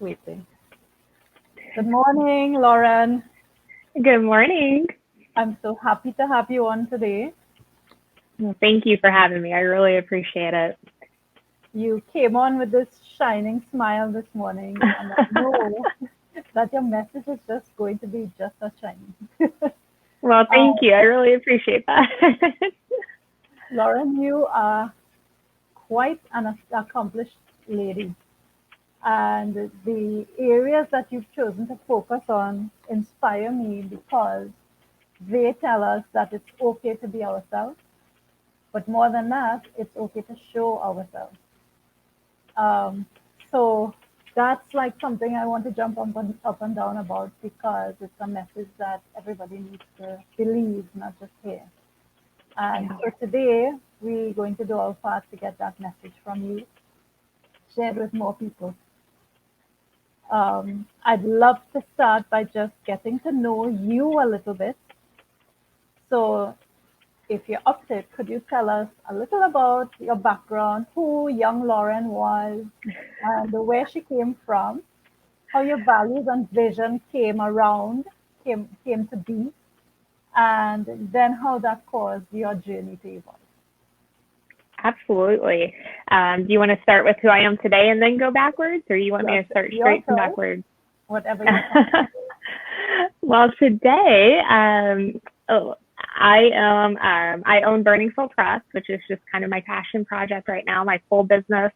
waiting. Good morning, Lauren. Good morning. I'm so happy to have you on today. Well, thank you for having me. I really appreciate it. You came on with this shining smile this morning, and I know that your message is just going to be just as shiny. Well, thank you. I really appreciate that. Lauren, you are quite an accomplished lady, and the areas that you've chosen to focus on inspire me because they tell us that it's okay to be ourselves, but more than that, it's okay to show ourselves. Um, so that's like something I want to jump up and down about because it's a message that everybody needs to believe, not just hear. And so today we're going to do our part to get that message from you shared with more people. I'd love to start by just getting to know you a little bit. So if you're up to it, could you tell us a little about your background, who young Lauren was, and where she came from, how your values and vision came to be, and then how that caused your journey to evolve? Absolutely. Do you want to start with who I am today and then go backwards, or you want me to start straight from backwards? Whatever you want. Well, today, I own Burning Soul Press, which is just kind of my passion project right now, my full business.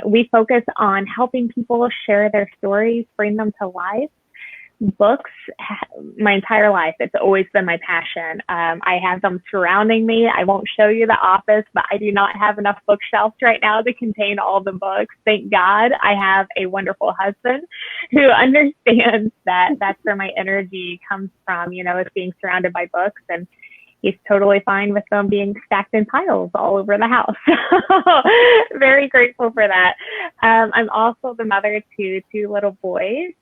We focus on helping people share their stories, bring them to life. Books, my entire life, it's always been my passion. I have them surrounding me. I won't show you the office, but I do not have enough bookshelves right now to contain all the books. Thank God I have a wonderful husband who understands that that's where my energy comes from, is being surrounded by books, and he's totally fine with them being stacked in piles all over the house. Very grateful for that. I'm also the mother to two little boys.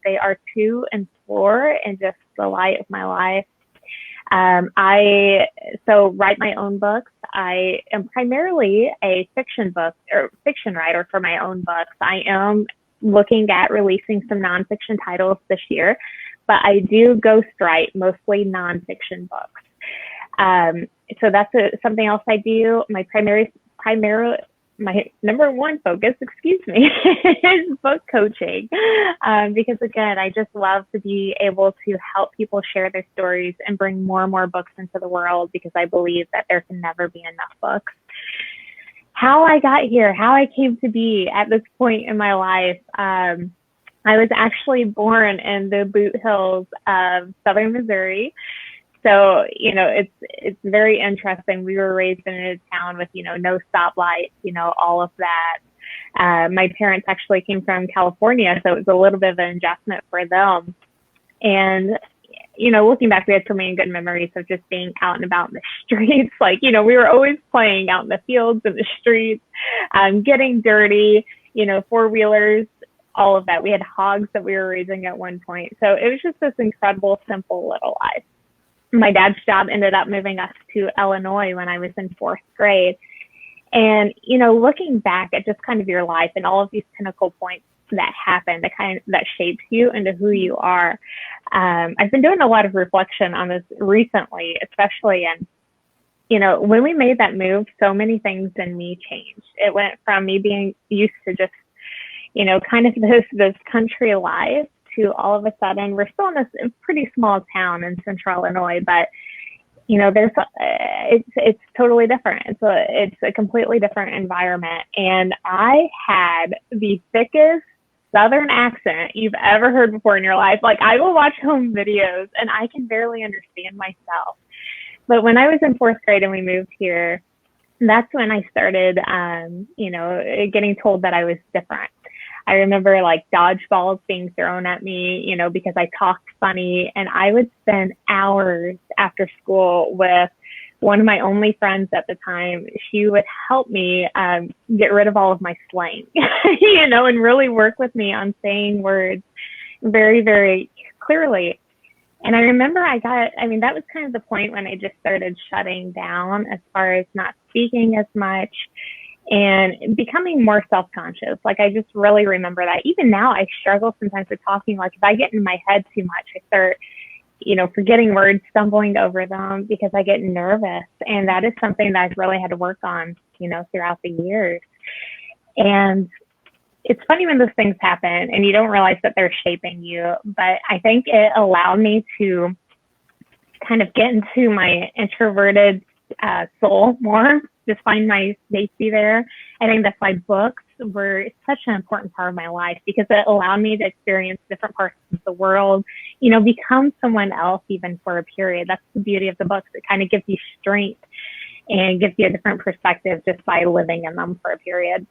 They are 2 and 4 and just the light of my life. I write my own books. I am primarily a fiction writer for my own books. I am looking at releasing some nonfiction titles this year, but I do ghostwrite mostly nonfiction books. So that's something else I do. My number one focus, is book coaching. Because again, I just love to be able to help people share their stories and bring more and more books into the world, because I believe that there can never be enough books. How I got here, how I came to be at this point in my life. I was actually born in the Boot Hills of Southern Missouri. So, it's very interesting. We were raised in a town with, no stoplights, all of that. My parents actually came from California, so it was a little bit of an adjustment for them. And, looking back, we had so many good memories of just being out and about in the streets. We were always playing out in the fields and the streets, getting dirty, 4-wheelers, all of that. We had hogs that we were raising at one point. So it was just this incredible, simple little life. My dad's job ended up moving us to Illinois when I was in 4th grade. And, looking back at just kind of your life and all of these pinnacle points that happen, that shapes you into who you are. I've been doing a lot of reflection on this recently, especially when we made that move, so many things in me changed. It went from me being used to just, kind of this country life, to all of a sudden, we're still in this pretty small town in central Illinois, but it's totally different. It's a completely different environment, and I had the thickest Southern accent you've ever heard before in your life. I will watch home videos, and I can barely understand myself. But when I was in 4th grade and we moved here, that's when I started, getting told that I was different. I remember dodgeballs being thrown at me, because I talked funny, and I would spend hours after school with one of my only friends at the time. She would help me get rid of all of my slang, and really work with me on saying words very, very clearly. And I remember that was kind of the point when I just started shutting down as far as not speaking as much. and becoming more self-conscious. Like, I just really remember that. Even now, I struggle sometimes with talking. Like, if I get in my head too much, I start, forgetting words, stumbling over them because I get nervous. And that is something that I've really had to work on, throughout the years. And it's funny when those things happen and you don't realize that they're shaping you. But I think it allowed me to kind of get into my introverted soul more, just find my safety there. I think that's why books were such an important part of my life, because it allowed me to experience different parts of the world, become someone else even for a period. That's the beauty of the books. It kind of gives you strength and gives you a different perspective just by living in them for a period.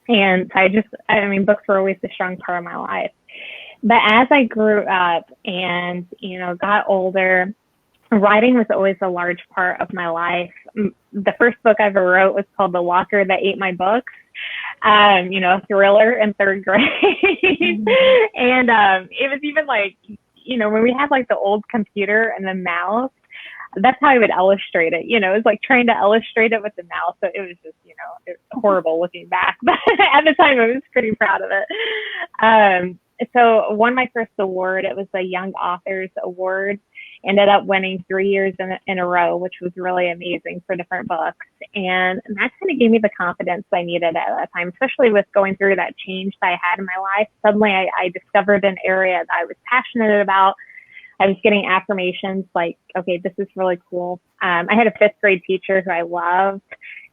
And books were always a strong part of my life. But as I grew up and, got older, writing was always a large part of my life. The first book I ever wrote was called The Walker That Ate My Books. A thriller in third grade. And it was even like, when we had like the old computer and the mouse, that's how I would illustrate it. It was like trying to illustrate it with the mouse. So it was just, it was horrible looking back. But at the time, I was pretty proud of it. So won my first award. It was a Young Authors Award. Ended up winning 3 years in a row, which was really amazing for different books. And that kind of gave me the confidence I needed at that time, especially with going through that change that I had in my life. Suddenly I discovered an area that I was passionate about. I was getting affirmations like, okay, this is really cool. I had a fifth grade teacher who I loved,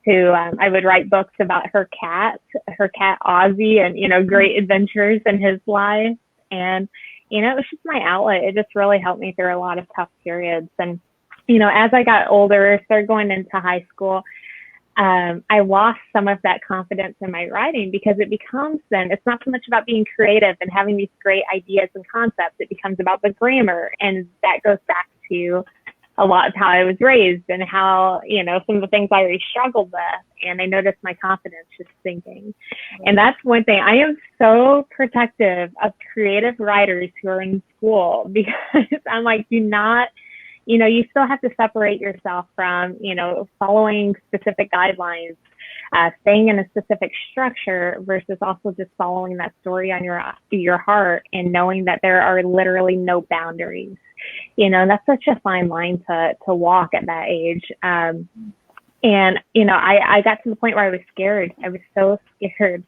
who I would write books about her cat Ozzy, and, great adventures in his life. And it was just my outlet. It just really helped me through a lot of tough periods. And, as I got older, started going into high school, I lost some of that confidence in my writing, because it becomes then, it's not so much about being creative and having these great ideas and concepts. It becomes about the grammar. And that goes back to a lot of how I was raised and how, some of the things I really struggled with. And I noticed my confidence just sinking. And that's one thing. I am so protective of creative writers who are in school, because I'm like, do not, you still have to separate yourself from, following specific guidelines, staying in a specific structure versus also just following that story on your heart and knowing that there are literally no boundaries. That's such a fine line to walk at that age. And, I got to the point where I was scared. I was so scared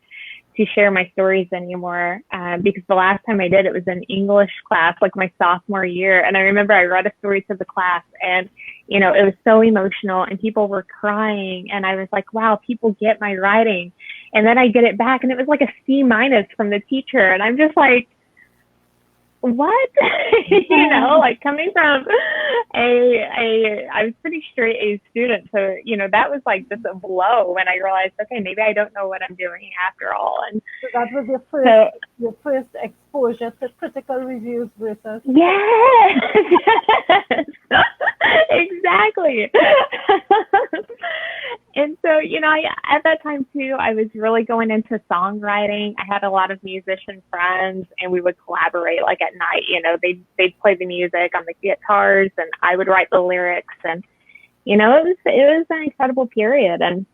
to share my stories anymore, because the last time I did, it was in English class, like my sophomore year. And I remember I read a story to the class, and, it was so emotional and people were crying. And I was like, wow, people get my writing. And then I get it back and it was like a C- from the teacher. And I'm just like, what? Like coming from I was pretty straight A student. So, that was like just a blow when I realized, okay, maybe I don't know what I'm doing after all. And so that was your first exposure to critical reviews versus. Yes, exactly. And so, at that time too, I was really going into songwriting. I had a lot of musician friends, and we would collaborate like at night. They'd play the music on the guitars, and I would write the lyrics. And, it was an incredible period. And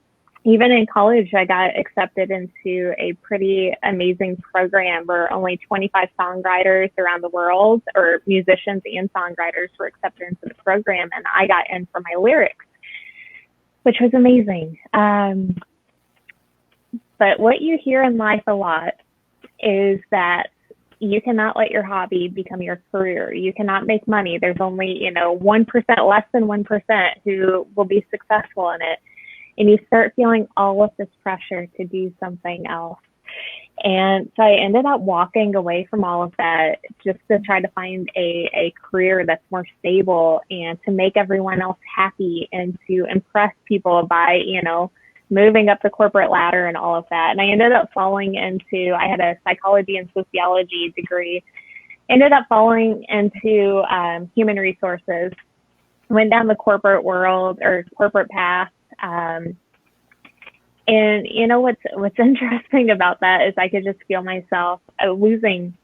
even in college, I got accepted into a pretty amazing program where only 25 songwriters around the world, or musicians and songwriters, were accepted into the program. And I got in for my lyrics, which was amazing. But what you hear in life a lot is that you cannot let your hobby become your career. You cannot make money. There's only, 1%, less than 1% who will be successful in it. And you start feeling all of this pressure to do something else. And so I ended up walking away from all of that just to try to find a career that's more stable and to make everyone else happy and to impress people by, moving up the corporate ladder and all of that. And I ended up falling into, I had a psychology and sociology degree, ended up falling into human resources, went down the corporate world or corporate path. And what's interesting about that is I could just feel myself losing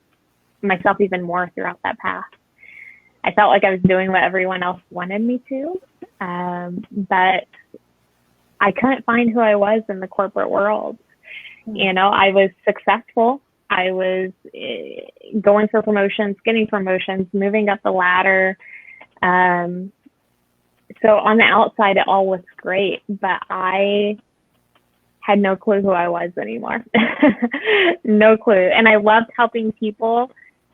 myself even more throughout that path. I felt like I was doing what everyone else wanted me to, but I couldn't find who I was in the corporate world. You know, I was successful. I was going for promotions, getting promotions, moving up the ladder. So on the outside, it all looks great, but I had no clue who I was anymore. No clue. And I loved helping people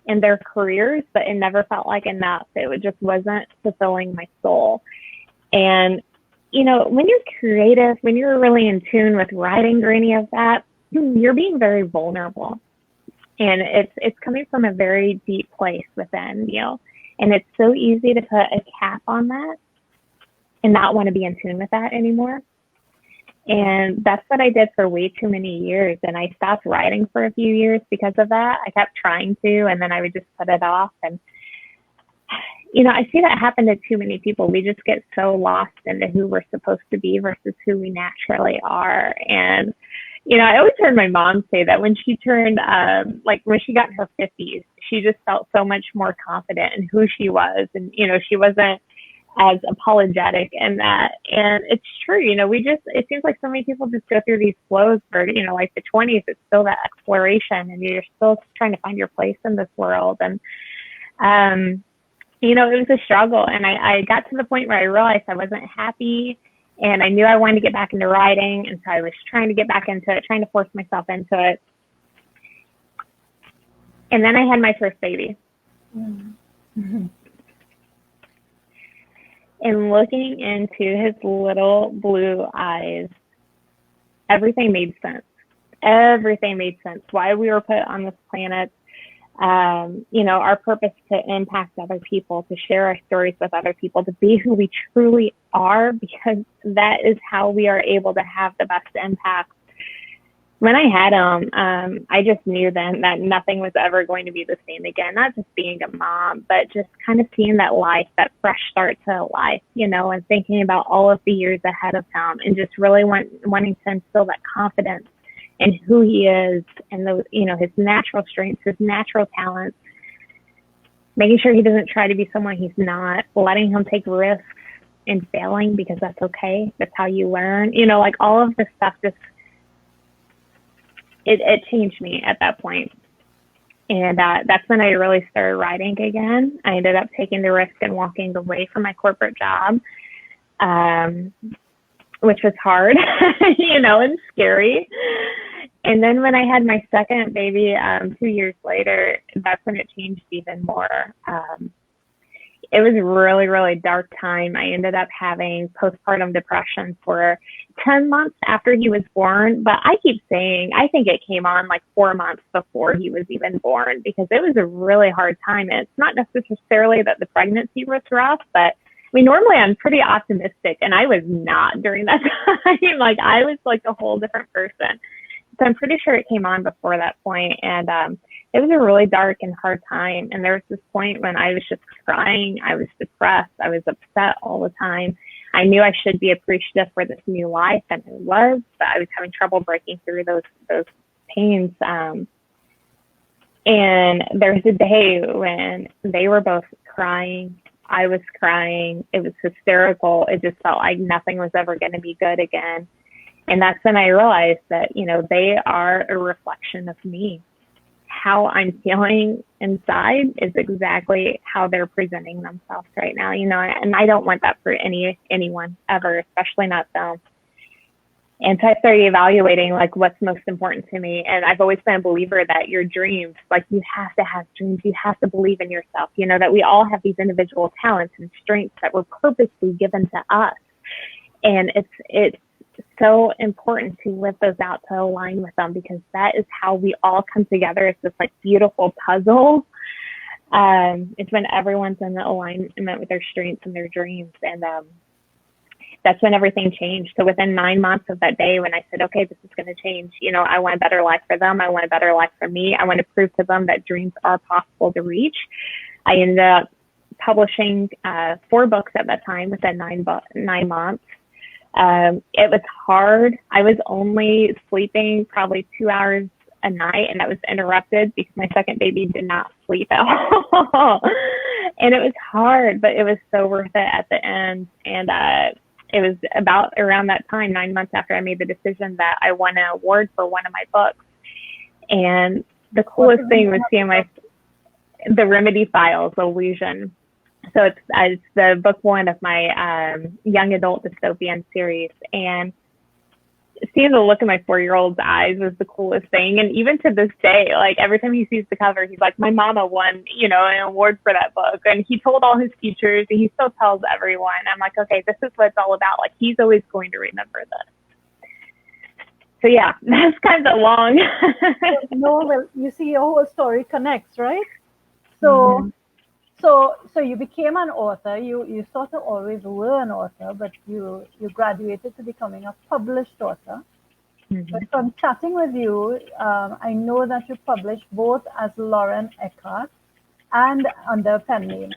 in their careers, but it never felt like enough. It just wasn't fulfilling my soul. And, you know, when you're creative, when you're really in tune with writing or any of that, you're being very vulnerable. And it's coming from a very deep place within you. And it's so easy to put a cap on that and not want to be in tune with that anymore. And that's what I did for way too many years. And I stopped writing for a few years because of that. I kept trying to, and then I would just put it off. And, you know, I see that happen to too many people. We just get so lost into who we're supposed to be versus who we naturally are. And, you know, I always heard my mom say that when she turned, like when she got in her 50s, she just felt so much more confident in who she was. And, you know, she wasn't as apologetic in that. And it's true, you know, it seems like so many people just go through these flows for, you know, like the 20s, it's still that exploration and you're still trying to find your place in this world. And, you know, it was a struggle. And I got to the point where I realized I wasn't happy and I knew I wanted to get back into writing. And so I was trying to get back into it, trying to force myself into it. And then I had my first baby. Mm-hmm. And looking into his little blue eyes, everything made sense. Everything made sense. Why we were put on this planet, you know, our purpose to impact other people, to share our stories with other people, to be who we truly are, because that is how we are able to have the best impact. When I had him, I just knew then that nothing was ever going to be the same again, not just being a mom, but just kind of seeing that life, that fresh start to life, you know, and thinking about all of the years ahead of him and just really wanting to instill that confidence in who he is and those, you know, his natural strengths, his natural talents, making sure he doesn't try to be someone he's not, letting him take risks and failing because that's okay. That's how you learn, you know, like all of this stuff just, it changed me at that point. And that's when I really started writing again. I ended up taking the risk and walking away from my corporate job, which was hard, you know, and scary. And then when I had my second baby 2 years later, that's when it changed even more. It was a really, really dark time. I ended up having postpartum depression for 10 months after he was born. But I keep saying, I think it came on like 4 months before he was even born because it was a really hard time. And it's not necessarily that the pregnancy was rough, but I mean, normally I'm pretty optimistic and I was not during that time. Like I was like a whole different person. So I'm pretty sure it came on before that point. And it was a really dark and hard time. And there was this point when I was just crying. I was depressed. I was upset all the time. I knew I should be appreciative for this new life, and I was, but I was having trouble breaking through those pains. And there was a day when they were both crying. I was crying. It was hysterical. It just felt like nothing was ever going to be good again. And that's when I realized that, you know, they are a reflection of me. How I'm feeling inside is exactly how they're presenting themselves right now, you know, and I don't want that for anyone ever, especially not them. And so I started evaluating like what's most important to me. And I've always been a believer that your dreams, like you have to have dreams, you have to believe in yourself, you know, that we all have these individual talents and strengths that were purposely given to us. And it's so important to live those out, to align with them, because that is how we all come together. It's this like beautiful puzzle. It's when everyone's in the alignment with their strengths and their dreams. And that's when everything changed. So within 9 months of that day, when I said, okay, this is going to change, you know, I want a better life for them. I want a better life for me. I want to prove to them that dreams are possible to reach. I ended up publishing 4 books at that time within 9 months. It was hard. I was only sleeping probably 2 hours a night, and that was interrupted because my second baby did not sleep at all. And it was hard, but it was so worth it at the end. And it was about around that time, 9 months after I made the decision, that I won an award for one of my books. And the coolest thing was seeing the Remedy Files Illusion. So it's the book one of my young adult dystopian series. And seeing the look in my 4-year-old's eyes was the coolest thing. And even to this day, like every time he sees the cover, he's like, my mama won, an award for that book. And he told all his teachers, and he still tells everyone. I'm like, okay, this is what it's all about. Like, he's always going to remember this. So yeah, that's kind of long. No, well, you see, your whole story connects, right? So, so you became an author. You sort of always were an author, but you graduated to becoming a published author. But from chatting with you, I know that you published both as Lauren Eckhardt and under a pen name,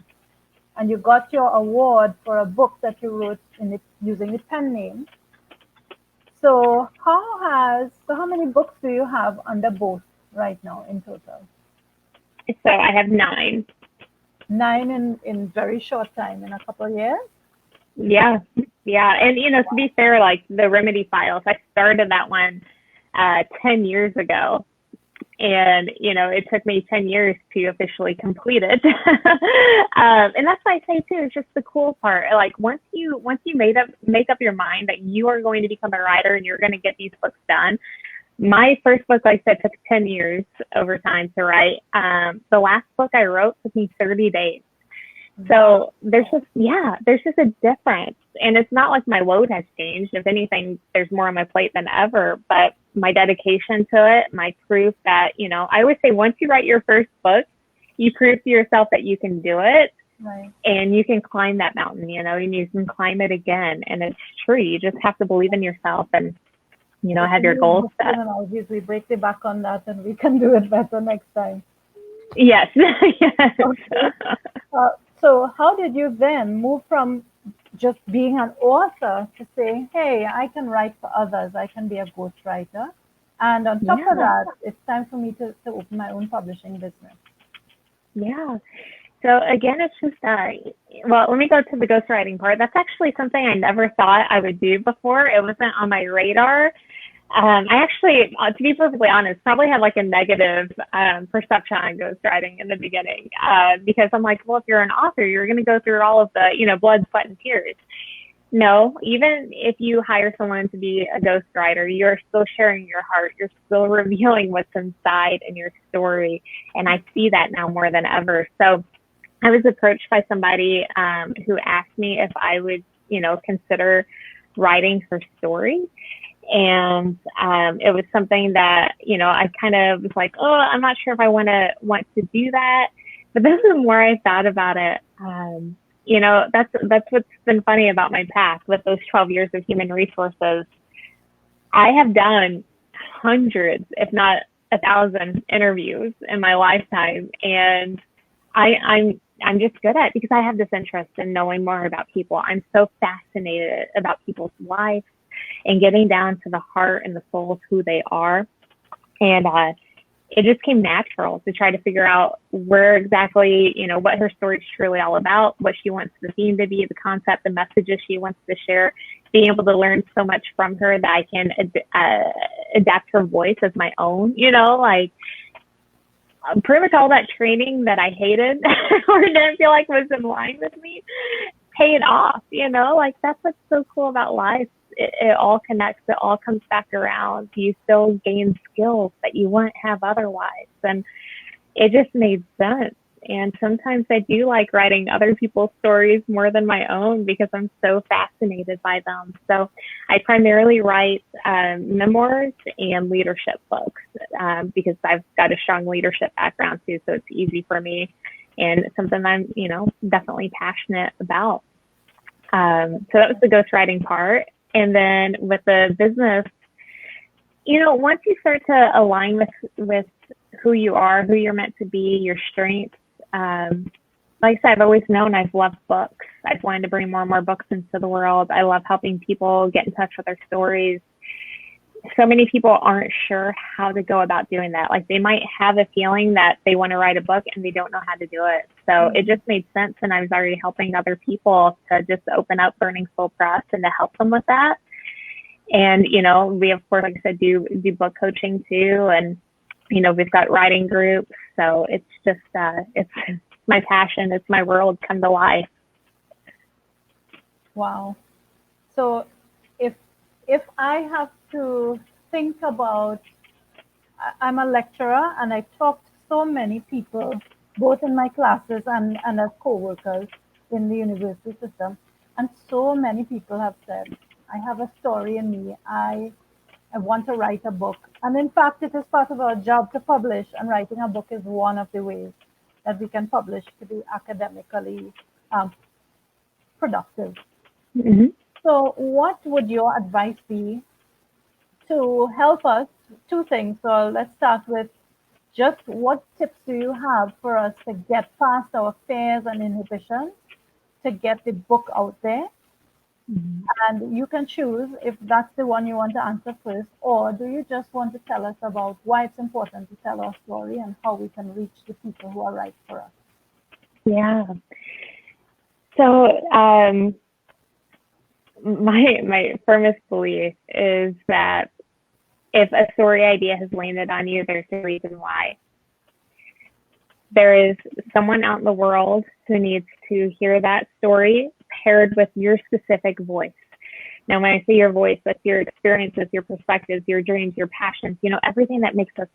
and you got your award for a book that you wrote using the pen name. So how many books do you have under both right now in total? So I have 9. 9 in very short time, in a couple of years? Yeah. And, to be fair, like the Remedy Files, I started that one 10 years ago. And, it took me 10 years to officially complete it. And that's why I say, too, it's just the cool part. Like, once you make up your mind that you are going to become a writer and you're going to get these books done. My first book, like I said, took 10 years over time to write. The last book I wrote took me 30 days. So there's just a difference. And it's not like my load has changed. If anything, there's more on my plate than ever. But my dedication to it, my proof that, I always say, once you write your first book, you prove to yourself that you can do it. Right. And you can climb that mountain, and you can climb it again. And it's true. You just have to believe in yourself and have your goals set. We break the back on that, and we can do it better next time. Yes. Yes. Okay. So how did you then move from just being an author to saying, hey, I can write for others, I can be a ghostwriter, and on top of that, it's time for me to open my own publishing business? Yeah. So again, it's just well, let me go to the ghostwriting part. That's actually something I never thought I would do before. It wasn't on my radar. I actually, to be perfectly honest, probably had like a negative perception on ghostwriting in the beginning, because I'm like, well, if you're an author, you're going to go through all of the, blood, sweat, and tears. No, even if you hire someone to be a ghostwriter, you're still sharing your heart. You're still revealing what's inside in your story. And I see that now more than ever. So I was approached by somebody who asked me if I would, consider writing her story. And it was something that, I kind of was like, oh, I'm not sure if I want to do that. But then the more I thought about it, that's what's been funny about my path with those 12 years of human resources. I have done hundreds, if not 1,000 interviews in my lifetime. And I'm just good at it because I have this interest in knowing more about people. I'm so fascinated about people's lives and getting down to the heart and the soul of who they are. And it just came natural to try to figure out where exactly, what her story is truly all about, what she wants the theme to be, the concept, the messages she wants to share, being able to learn so much from her that I can adapt her voice as my own, like pretty much all that training that I hated or didn't feel like was in line with me paid off, like that's what's so cool about life. It all connects. It all comes back around. You still gain skills that you wouldn't have otherwise. And it just made sense. And sometimes I do like writing other people's stories more than my own because I'm so fascinated by them. So I primarily write memoirs and leadership books because I've got a strong leadership background too. So it's easy for me and something I'm, definitely passionate about. So that was the ghostwriting part. And then with the business, once you start to align with who you are, who you're meant to be, your strengths, like I said, I've always known I've loved books. I've wanted to bring more and more books into the world. I love helping people get in touch with their stories. so many people aren't sure how to go about doing that. Like they might have a feeling that they want to write a book and they don't know how to do it. So it just made sense. And I was already helping other people to just open up Burning Soul Press and to help them with that. And, you know, we, of course, like I said, do book coaching too. And, you know, we've got writing groups. So it's just, it's my passion. It's my world come to life. Wow. So if I have to think about, I'm a lecturer and I talk to so many people, both in my classes and as co-workers in the university system. And so many people have said, I have a story in me. I want to write a book. And in fact, it is part of our job to publish, and writing a book is one of the ways that we can publish to be academically productive. Mm-hmm. So what would your advice be to help us? Two things. So let's start with just what tips do you have for us to get past our fears and inhibitions, to get the book out there? Mm-hmm. And you can choose if that's the one you want to answer first, or do you just want to tell us about why it's important to tell our story and how we can reach the people who are right for us? Yeah. So my firmest belief is that if a story idea has landed on you, there's a reason why. There is someone out in the world who needs to hear that story paired with your specific voice. Now, when I say your voice, that's your experiences, your perspectives, your dreams, your passions, you know, everything that makes us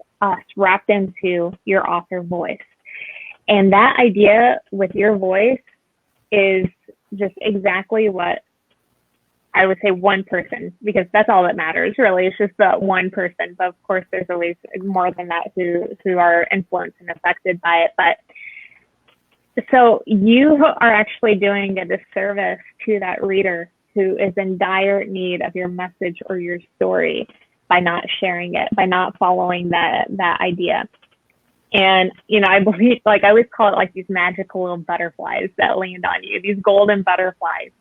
wrapped into your author voice. And that idea with your voice is just exactly what I would say one person, because that's all that matters, really. It's just that one person. But of course, there's always more than that who are influenced and affected by it. But so you are actually doing a disservice to that reader who is in dire need of your message or your story by not sharing it, by not following that idea. And, you know, I believe, like, I always call it like these magical little butterflies that land on you, these golden butterflies.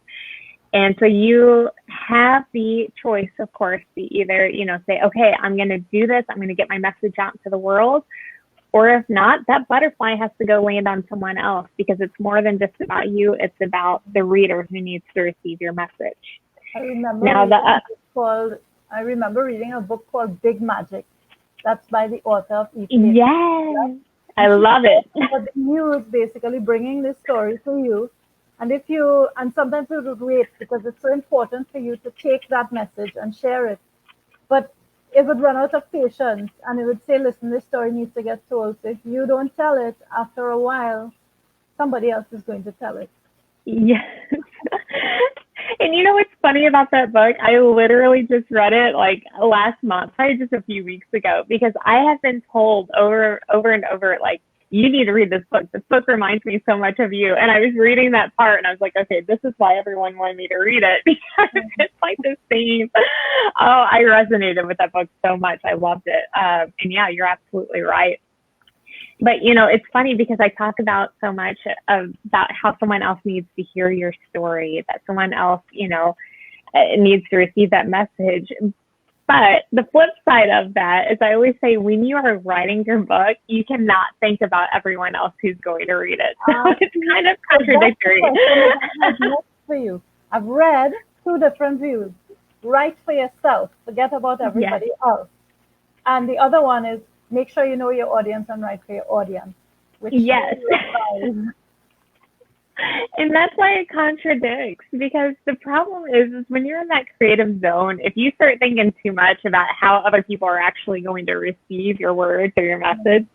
And so you have the choice, of course, to either, you know, say, okay, I'm going to do this. I'm going to get my message out to the world. Or if not, that butterfly has to go land on someone else, because it's more than just about you. It's about the reader who needs to receive your message. I remember, I remember reading a book called Big Magic. That's by the author of Eat. Yes, I love it. The news basically bringing this story to you. And and sometimes it would wait because it's so important for you to take that message and share it. But it would run out of patience and it would say, listen, this story needs to get told. So if you don't tell it, after a while, somebody else is going to tell it. Yes. And you know what's funny about that book? I literally just read it like last month, probably just a few weeks ago, because I have been told over and over, like, you need to read this book. This book reminds me so much of you. And I was reading that part and I was like, okay, this is why everyone wanted me to read it, because it's like the same. Oh, I resonated with that book so much. I loved it. And yeah, you're absolutely right. But, you know, it's funny because I talk about so much about how someone else needs to hear your story, that someone else, you know, needs to receive that message. But the flip side of that is I always say, when you are writing your book, you cannot think about everyone else who's going to read it. So it's kind of contradictory. For you, I've read two different views. Write for yourself. Forget about everybody else. And the other one is, make sure you know your audience and write for your audience. Which yes. And that's why it contradicts, because the problem is when you're in that creative zone, if you start thinking too much about how other people are actually going to receive your words or your message,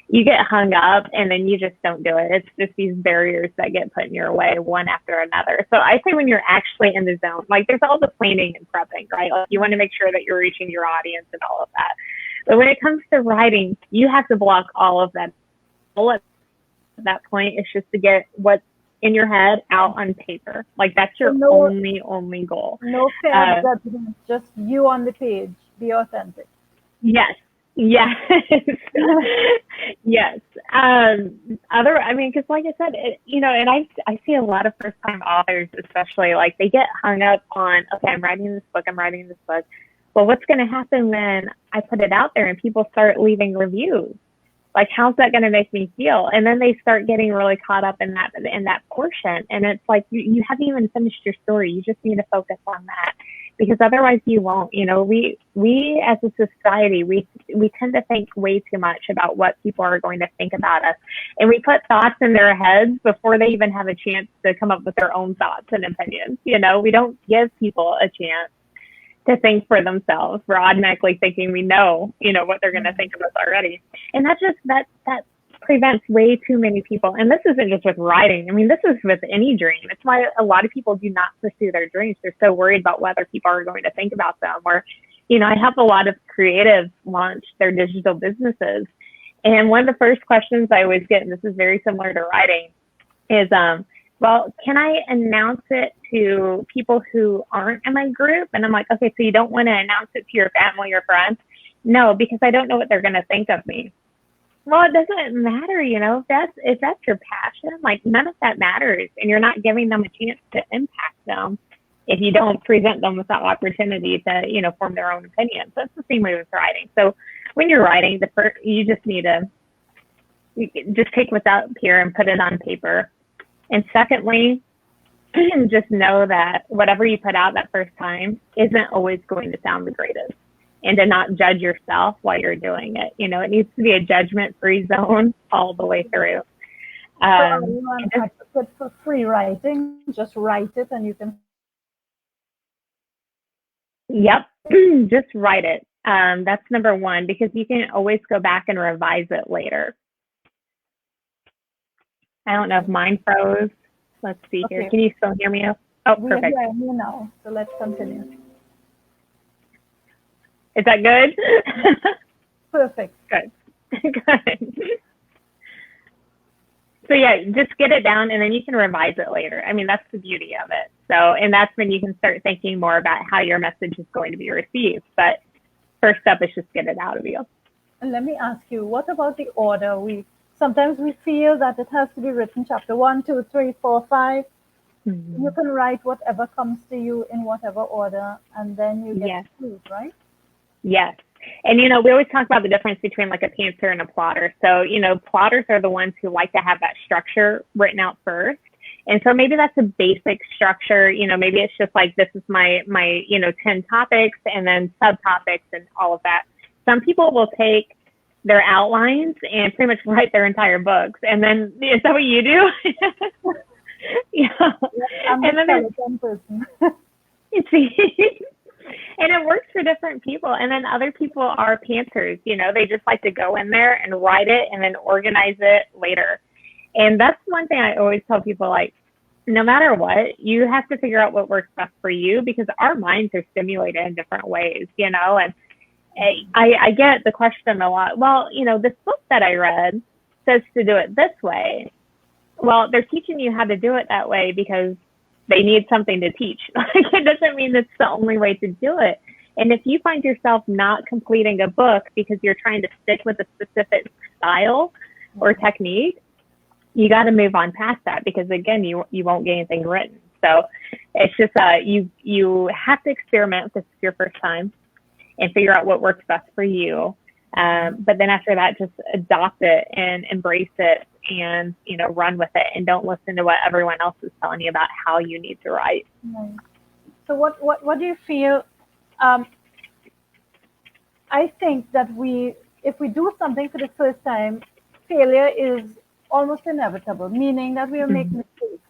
you get hung up and then you just don't do it. It's just these barriers that get put in your way one after another. So I say when you're actually in the zone, like there's all the planning and prepping, right? Like you want to make sure that you're reaching your audience and all of that. But when it comes to writing, you have to block all of that. At that point, it's just to get what's in your head out on paper. Like that's your only goal. No fair judgment, just you on the page. Be authentic. Yes. Yes. Yes. I mean, because like I said, you know, and I see a lot of first time authors, especially, like they get hung up on, okay, I'm writing this book. well, what's going to happen when I put it out there and people start leaving reviews? Like, how's that going to make me feel? And then they start getting really caught up in that portion. And it's like, you haven't even finished your story. You just need to focus on that, because otherwise you won't. You know, we as a society, we tend to think way too much about what people are going to think about us. And we put thoughts in their heads before they even have a chance to come up with their own thoughts and opinions. You know, we don't give people a chance to think for themselves. We're automatically thinking we know, what they're going to think of us already. And that prevents way too many people. And this isn't just with writing. I mean, this is with any dream. It's why a lot of people do not pursue their dreams. They're so worried about whether people are going to think about them. Or, I help a lot of creatives launch their digital businesses. And one of the first questions I always get, and this is very similar to writing, is, well, can I announce it to people who aren't in my group? And I'm like, okay, so you don't want to announce it to your family or friends? No, because I don't know what they're going to think of me. Well, it doesn't matter, if that's your passion, like none of that matters. And you're not giving them a chance to impact them if you don't present them with that opportunity to, form their own opinions. That's the same way with writing. So when you're writing, you just need to just take what's out here and put it on paper. And secondly, just know that whatever you put out that first time isn't always going to sound the greatest, and to not judge yourself while you're doing it. It needs to be a judgment-free zone all the way through. For free writing, just write it and you can. Yep, just write it. That's number one, because you can always go back and revise it later. I don't know if mine froze. Let's see here. Can you still hear me? Oh, perfect. We are here now, so let's continue. Is that good? Perfect. Good. Good. So yeah, just get it down and then you can revise it later. I mean, that's the beauty of it. So, and that's when you can start thinking more about how your message is going to be received. But first step is just get it out of you. And let me ask you, what about the order? Sometimes we feel that it has to be written chapter 1, 2, 3, 4, 5. Mm-hmm. You can write whatever comes to you in whatever order, and then you get to right? Yes. And, we always talk about the difference between like a pantser and a plotter. So, plotters are the ones who like to have that structure written out first. And so maybe that's a basic structure. Maybe it's just like, this is my 10 topics and then subtopics and all of that. Some people will take their outlines and pretty much write their entire books. And then, is that what you do? Yeah. I'm and then one person. And it works for different people. And then other people are pantsers, they just like to go in there and write it and then organize it later. And that's one thing I always tell people, like, no matter what, you have to figure out what works best for you, because our minds are stimulated in different ways, and I get the question a lot. Well, this book that I read says to do it this way. Well, they're teaching you how to do it that way because they need something to teach. It doesn't mean that's the only way to do it. And if you find yourself not completing a book because you're trying to stick with a specific style or technique, you got to move on past that, because again, you won't get anything written. So it's just you have to experiment if this is your first time and figure out what works best for you. But then after that, just adopt it and embrace it and, run with it, and don't listen to what everyone else is telling you about how you need to write. Right. So what do you feel? I think that if we do something for the first time, failure is almost inevitable, meaning that we will make mistakes.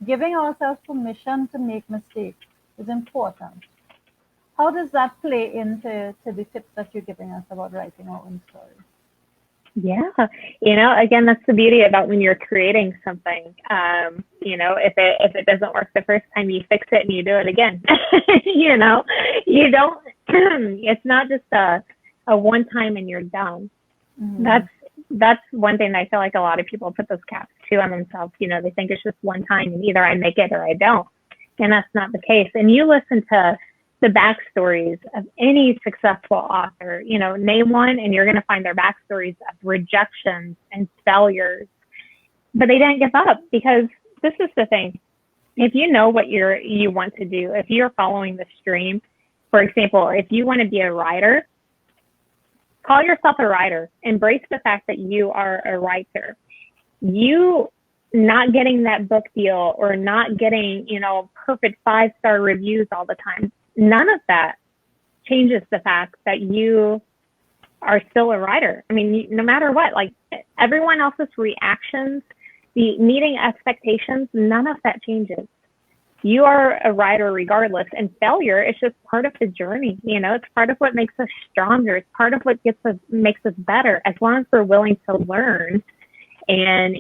Giving ourselves permission to make mistakes is important. How does that play into the tips that you're giving us about writing our own story? Yeah. Again, that's the beauty about when you're creating something. If it doesn't work the first time, you fix it and you do it again. You don't, it's not just a one time and you're done. Mm-hmm. That's one thing that I feel like a lot of people put those caps to on themselves. They think it's just one time and either I make it or I don't. And that's not the case. And you listen to the backstories of any successful author, name one and you're going to find their backstories of rejections and failures, but they didn't give up, because this is the thing. If you know what you want to do, if you're following the stream, For example, if you want to be a writer, call yourself a writer. Embrace the fact that you are a writer. You not getting that book deal or not getting, perfect 5-star reviews all the time, none of that changes the fact that you are still a writer. I mean, no matter what, like everyone else's reactions, the meeting expectations, none of that changes. You are a writer regardless, and failure is just part of the journey. It's part of what makes us stronger. It's part of what makes us better, as long as we're willing to learn and,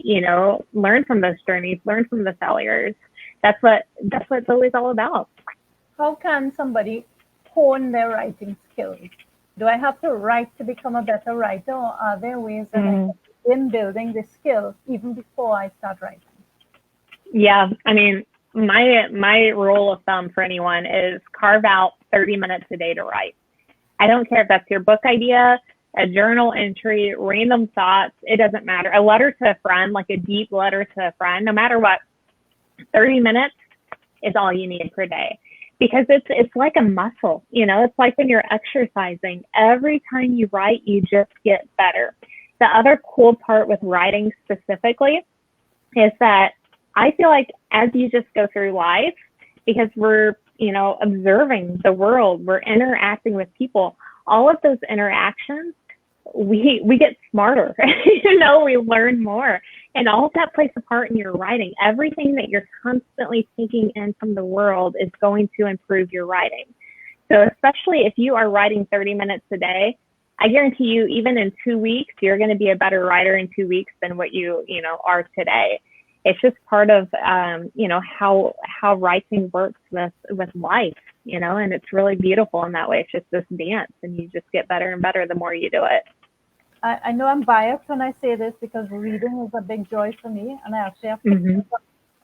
learn from those journeys, learn from the failures. That's what it's always all about. How can somebody hone their writing skills? Do I have to write to become a better writer, or are there ways that I can begin building the skill even before I start writing? Yeah, I mean, my rule of thumb for anyone is carve out 30 minutes a day to write. I don't care if that's your book idea, a journal entry, random thoughts, it doesn't matter. A letter to a friend, like a deep letter to a friend, no matter what, 30 minutes is all you need per day. Because it's like a muscle, it's like when you're exercising. Every time you write, you just get better. The other cool part with writing specifically is that I feel like as you just go through life, because we're, observing the world, we're interacting with people, all of those interactions, we get smarter, we learn more. And all of that plays a part in your writing. Everything that you're constantly taking in from the world is going to improve your writing. So especially if you are writing 30 minutes a day, I guarantee you, even in 2 weeks, you're going to be a better writer in 2 weeks than what you are today. It's just part of, how writing works with life, and it's really beautiful in that way. It's just this dance, and you just get better and better the more you do it. I know I'm biased when I say this because reading is a big joy for me, and I actually have pictures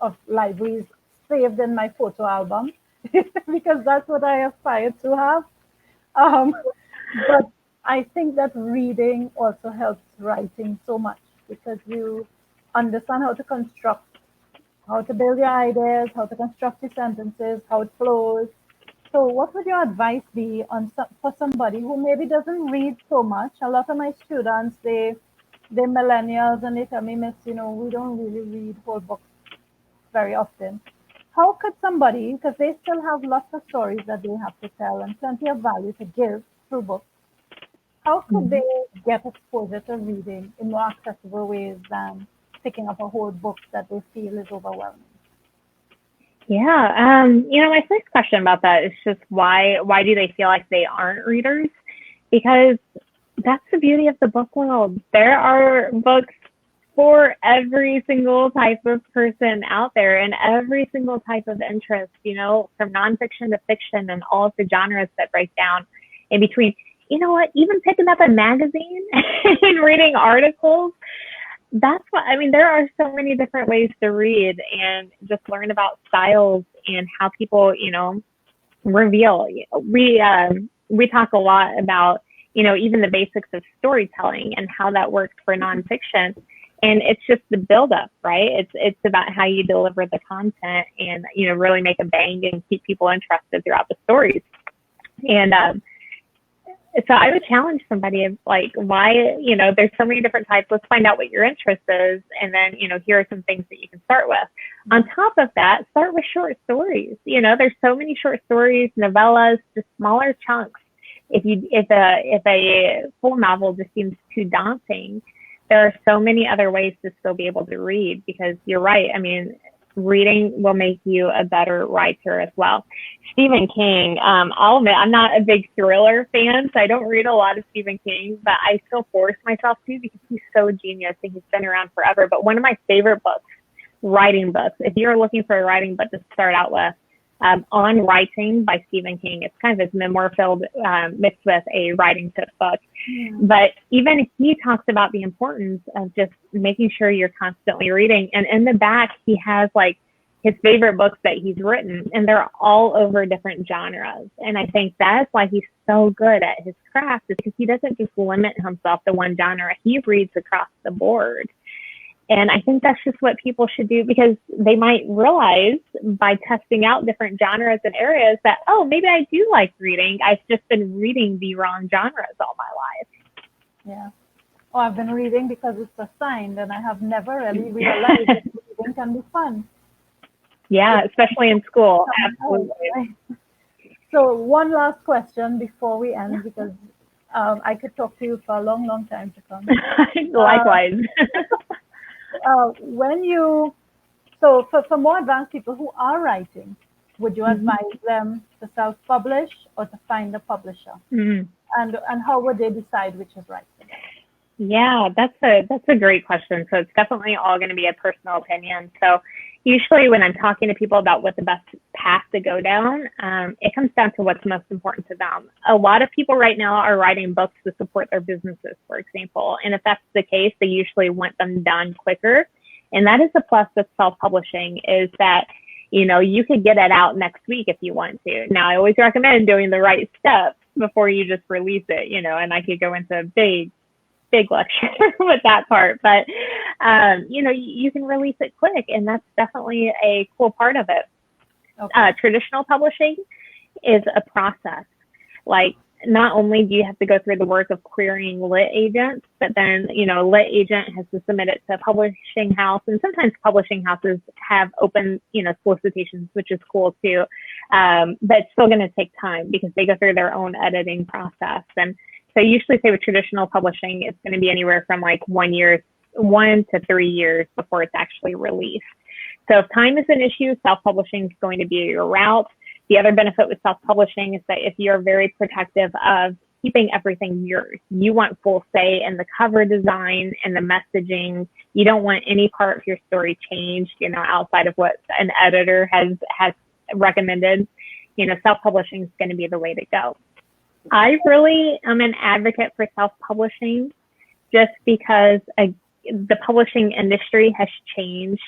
of libraries saved in my photo album because that's what I aspire to have. But I think that reading also helps writing so much because you understand how to build your ideas, how to construct your sentences, how it flows. So what would your advice be for somebody who maybe doesn't read so much? A lot of my students, they're millennials, and they tell me, Miss, we don't really read whole books very often. How could somebody, because they still have lots of stories that they have to tell and plenty of value to give through books, how could they get exposure to reading in more accessible ways than picking up a whole book that they feel is overwhelming? Yeah. My first question about that is just why do they feel like they aren't readers? Because that's the beauty of the book world. There are books for every single type of person out there and every single type of interest, from nonfiction to fiction and all of the genres that break down in between. You know what? Even picking up a magazine and reading articles, that's what I mean. There are so many different ways to read and just learn about styles and how people, reveal. We talk a lot about, even the basics of storytelling and how that works for nonfiction. And it's just the buildup, right? It's about how you deliver the content and, really make a bang and keep people interested throughout the stories. And so I would challenge somebody of like, why, there's so many different types. Let's find out what your interest is. And then, here are some things that you can start with. On top of that, start with short stories. There's so many short stories, novellas, just smaller chunks. If a full novel just seems too daunting, there are so many other ways to still be able to read, because you're right. I mean, reading will make you a better writer as well. Stephen King, I'll admit I'm not a big thriller fan, so I don't read a lot of Stephen King, but I still force myself to because he's so genius and he's been around forever. But one of my favorite books, writing books, if you're looking for a writing book to start out with, On Writing by Stephen King. It's kind of his memoir filled mixed with a writing tip book. But even he talks about the importance of just making sure you're constantly reading. And in the back, he has like his favorite books that he's written, and they're all over different genres. And I think that's why he's so good at his craft, is because he doesn't just limit himself to one genre. He reads across the board. And I think that's just what people should do, because they might realize by testing out different genres and areas that, oh, maybe I do like reading. I've just been reading the wrong genres all my life. Yeah. Oh, I've been reading because it's assigned, and I have never really realized that reading can be fun. Yeah, especially in school. Absolutely. Right? So one last question before we end, because I could talk to you for a long, long time to come. Likewise. When you, so for more advanced people who are writing, would you advise them to self-publish or to find a publisher? And how would they decide which is right for them? Yeah, that's a great question. So it's definitely all going to be a personal opinion. So usually when I'm talking to people about what the best path to go down, it comes down to what's most important to them. A lot of people right now are writing books to support their businesses, for example. And if that's the case, they usually want them done quicker. And that is the plus with self-publishing, is that, you know, you could get it out next week if you want to. Now, I always recommend doing the right steps before you just release it, you know, and I could go into a big lecture with that part, but you know, you can release it quick, and that's definitely a cool part of it. Okay. Traditional publishing is a process. Like, not only do you have to go through the work of querying lit agents, but then, you know, a lit agent has to submit it to a publishing house, and sometimes publishing houses have open, you know, solicitations, which is cool too. But it's still going to take time because they go through their own editing process. And so I usually say with traditional publishing, it's going to be anywhere from like 1 to 3 years before it's actually released. So if time is an issue, self-publishing is going to be your route. The other benefit with self-publishing is that if you're very protective of keeping everything yours, you want full say in the cover design and the messaging. You don't want any part of your story changed, you know, outside of what an editor has recommended. You know, self-publishing is going to be the way to go. I really am an advocate for self-publishing just because the publishing industry has changed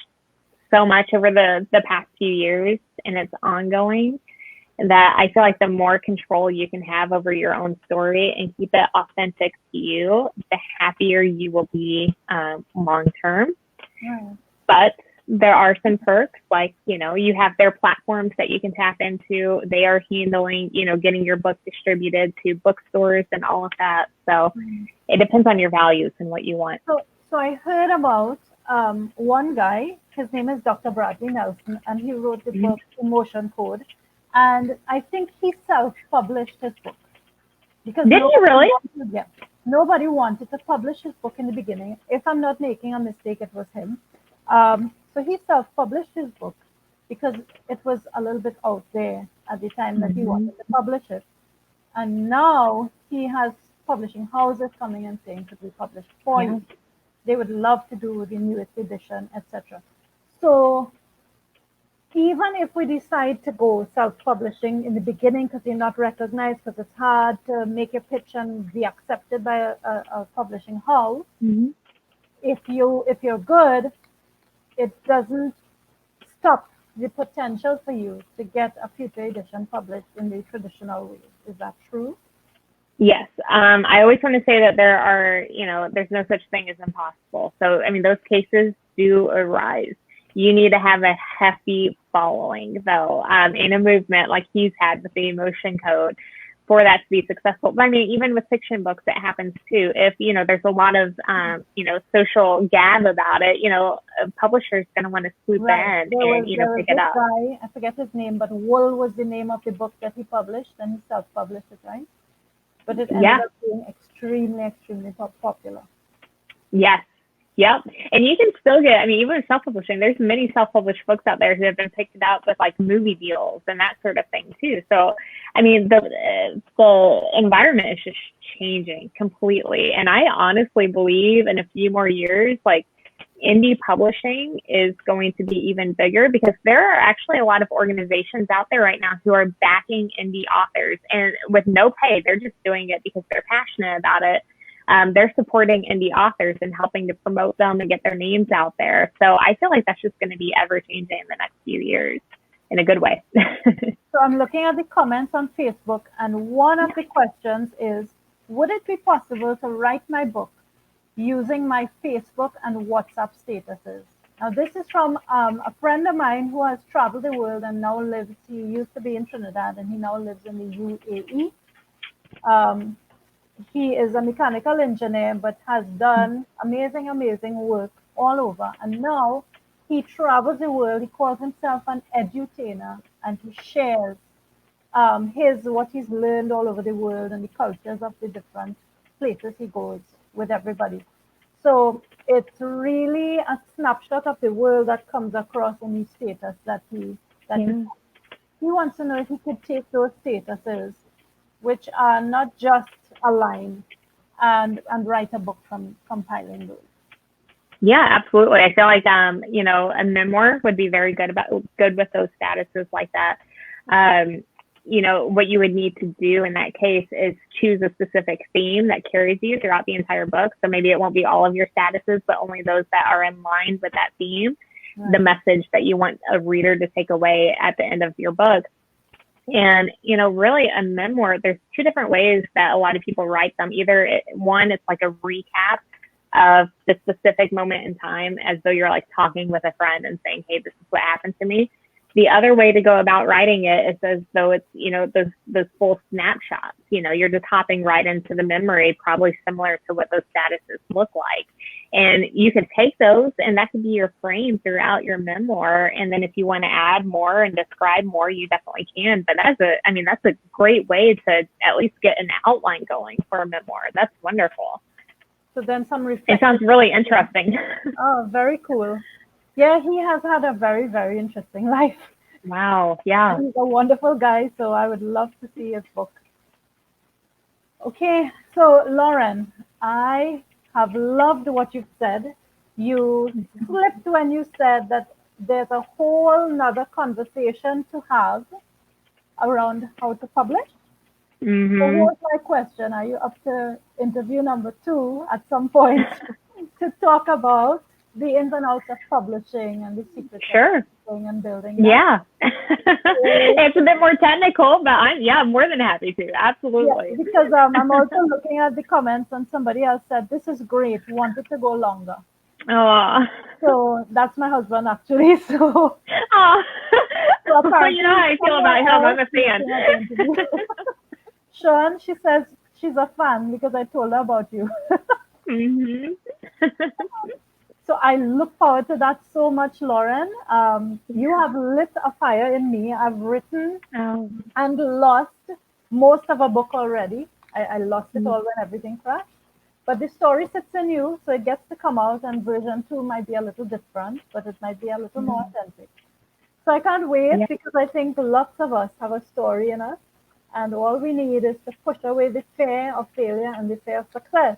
so much over the past few years, and it's ongoing, that I feel like the more control you can have over your own story and keep it authentic to you, the happier you will be long term. But there are some perks, like, you know, you have their platforms that you can tap into. They are handling, you know, getting your book distributed to bookstores and all of that. So it depends on your values and what you want. So I heard about one guy, his name is Dr. Bradley Nelson, and he wrote the book Emotion Code. And I think he self-published his book. Because Did he really? Nobody wanted to publish his book in the beginning. If I'm not making a mistake, it was him. So he self-published his book because it was a little bit out there at the time that he wanted to publish it. And now he has publishing houses coming and saying to be published for you. They would love to do the newest edition, etc. So even if we decide to go self-publishing in the beginning because you're not recognized, because it's hard to make your pitch and be accepted by a publishing house, if you're good, it doesn't stop the potential for you to get a future edition published in the traditional way. Is that true? Yes. I always want to say that there are, you know, there's no such thing as impossible. So, I mean, those cases do arise. You need to have a hefty following, though, in a movement like he's had with the Emotion Code for that to be successful. But I mean, even with fiction books, it happens too. If, you know, there's a lot of, you know, social gab about it, you know, a publisher's going to want to swoop in and, you know, pick it up. Guy, I forget his name, but Wool was the name of the book that he published, and he self-published it, right? But it ended up being extremely, extremely popular. Yes. Yep. And you can still get, I mean, even with self-publishing, there's many self-published books out there who have been picked up with like movie deals and that sort of thing too. So, I mean, the environment is just changing completely. And I honestly believe in a few more years, like indie publishing is going to be even bigger because there are actually a lot of organizations out there right now who are backing indie authors and with no pay. They're just doing it because they're passionate about it. They're supporting indie authors and helping to promote them and get their names out there. So I feel like that's just going to be ever changing in the next few years in a good way. So I'm looking at the comments on Facebook, and one of the questions is, would it be possible to write my book using my Facebook and WhatsApp statuses. Now, this is from a friend of mine who has traveled the world and now lives, he used to be in Trinidad and he now lives in the UAE. Um, he is a mechanical engineer but has done amazing, amazing work all over. And now he travels the world. He calls himself an edutainer and he shares his what he's learned all over the world and the cultures of the different places he goes with everybody. So it's really a snapshot of the world that comes across in his status that Yeah. he wants to know if he could take those statuses, which are not just a line, and write a book from compiling those. Yeah, absolutely. I feel like a memoir would be very good with those statuses like that. What you would need to do in that case is choose a specific theme that carries you throughout the entire book. So maybe it won't be all of your statuses, but only those that are in line with that theme, the Right. message that you want a reader to take away at the end of your book. And, really a memoir, there's two different ways that a lot of people write them. Either one, it's like a recap of the specific moment in time as though you're like talking with a friend and saying, hey, this is what happened to me. The other way to go about writing it is as though it's, those full snapshots. You're just hopping right into the memory, probably similar to what those statuses look like. And you could take those and that could be your frame throughout your memoir. And then if you want to add more and describe more, you definitely can. But that's a great way to at least get an outline going for a memoir. That's wonderful. So then some It reflection. sounds really interesting. Oh, very cool. Yeah, he has had a very, very interesting life. Wow. Yeah. And he's a wonderful guy, so I would love to see his book. Okay, so Lauren, I have loved what you've said. You slipped when you said that there's a whole nother conversation to have around how to publish. So Mm-hmm. here's my question. Are you up to interview number 2 at some point to talk about the ins and outs of publishing and the secrets of Sure. publishing and building that? Yeah. It's a bit more technical, but I'm more than happy to. Yeah, Absolutely. because I'm also looking at the comments and somebody else said, this is great, want it to go longer. Oh. So that's my husband actually. So, Oh. so apparently, You know how I feel about him. I'm a fan. Sean, she says she's a fan because I told her about you. Mm-hmm. So I look forward to that so much, Lauren. You have lit a fire in me. I've written Oh. and lost most of a book already. I lost it all when everything crashed. But the story sits in you, so it gets to come out, and version 2 might be a little different, but it might be a little more authentic. So I can't wait Yeah. because I think lots of us have a story in us, and all we need is to push away the fear of failure and the fear of success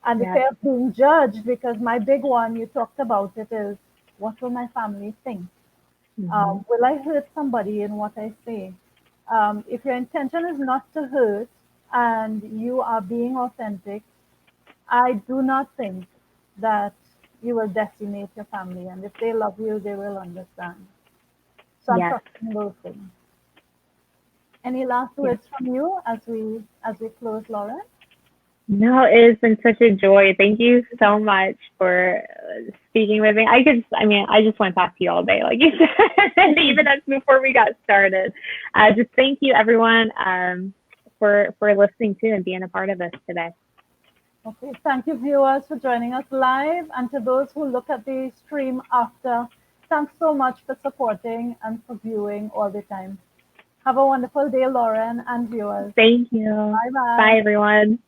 and the Yeah. fear of being judged. Because my big one, you talked about it, is what will my family think? Mm-hmm. Will I hurt somebody in what I say? If your intention is not to hurt and you are being authentic, I do not think that you will decimate your family. And if they love you, they will understand. So I'm Yes. trusting those things. Any last Yes. words from you as we close, Lauren? No, it has been such a joy. Thank you so much for speaking with me. I just want to talk to you all day, like you said, even as before we got started. Just thank you, everyone, for listening to and being a part of this today. Okay, thank you, viewers, for joining us live. And to those who look at the stream after, thanks so much for supporting and for viewing all the time. Have a wonderful day, Lauren and viewers. Thank you. Bye bye. Bye, everyone.